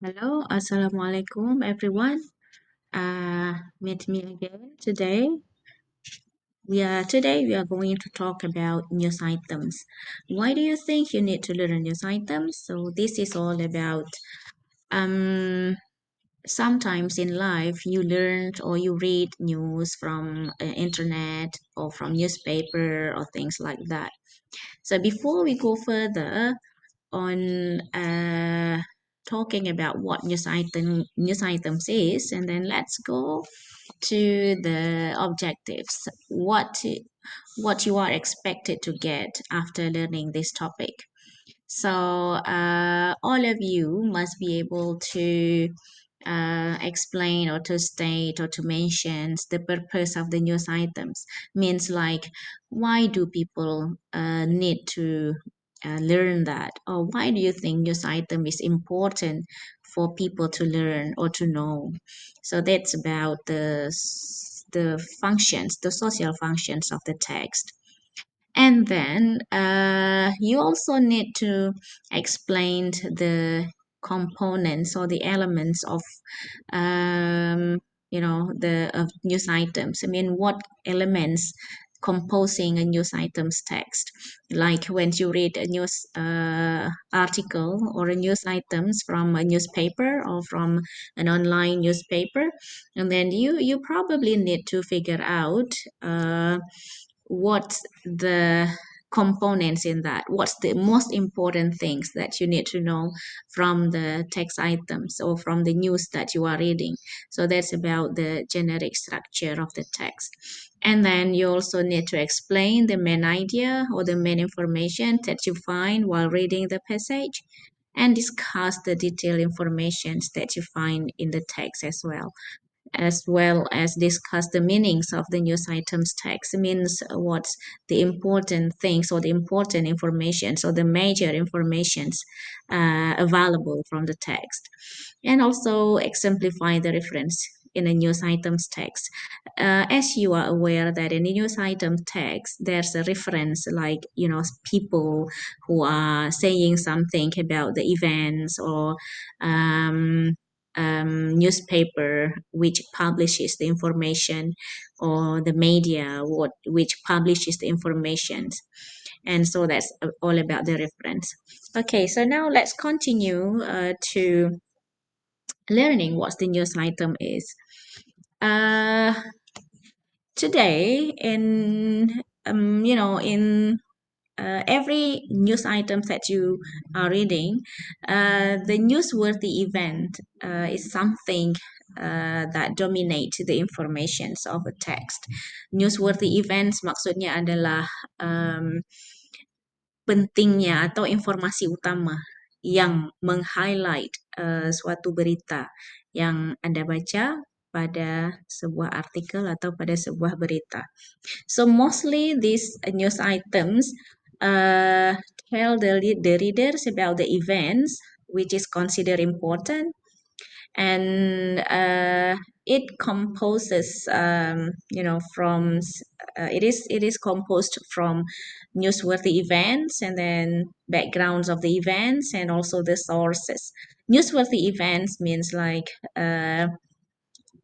Hello, Assalamualaikum everyone. Meet me again today. We are going to talk about news items. Why do you think you need to learn news items? So this is all about um sometimes in life you learn or you read news from internet or from newspaper or things like that. So before we go further, on talking about what news items is, and then let's go to the objectives. What you are expected to get after learning this topic. So all of you must be able to explain or to state or to mention the purpose of the news items. Means like, why do people need to learn that, or why do you think news item is important for people to learn or to know? So that's about the functions, the social functions of the text. And then you also need to explain the components or the elements of the of news items. I mean, what elements composing a news items text? Like when you read a news article or a news items from a newspaper or from an online newspaper, and then you probably need to figure out. What's the components in that, what's the most important things that you need to know from the text items or from the news that you are reading. So that's about the generic structure of the text. And then you also need to explain the main idea or the main information that you find while reading the passage, and discuss the detailed informations that you find in the text as well as discuss the meanings of the news items text. Means what's the important things or the important information, so the major informations available from the text, and also exemplify the reference in a news items text. As you are aware that in the news item text, there's a reference, like, people who are saying something about the events, or um, newspaper which publishes the information, or the media which publishes the information. And so that's all about the reference. Okay, so now let's continue to learning what the news item is. Uh, Today in every news item that you are reading, the newsworthy event is something that dominate the informations of a text. Newsworthy events maksudnya adalah um, pentingnya atau informasi utama yang meng-highlight suatu berita yang Anda baca pada sebuah artikel atau pada sebuah berita. So mostly these news items uh, tell the readers about the events which is considered important, and it composes from it is composed from newsworthy events, and then backgrounds of the events, and also the sources. Newsworthy events means like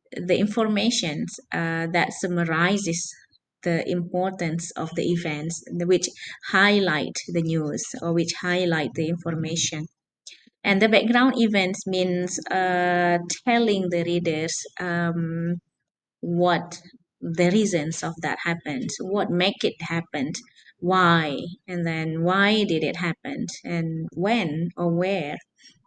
the information that summarizes the importance of the events, which highlight the news or which highlight the information. And the background events means telling the readers what the reasons of that happened, what make it happen, why, and then why did it happen, and when or where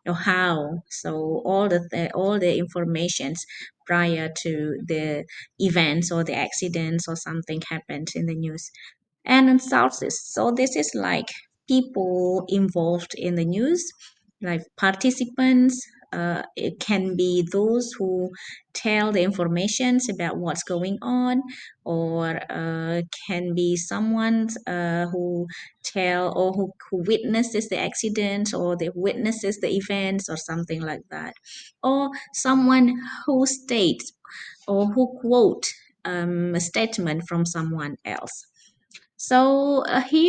or how. So all the informations prior to the events or the accidents or something happened in the news. And in sources, so this is like people involved in the news, like participants. It can be those who tell the informations about what's going on, or can be someone who tell, or who witnesses the accident, or they witnesses the events or something like that, or someone who states or who quote a statement from someone else. So here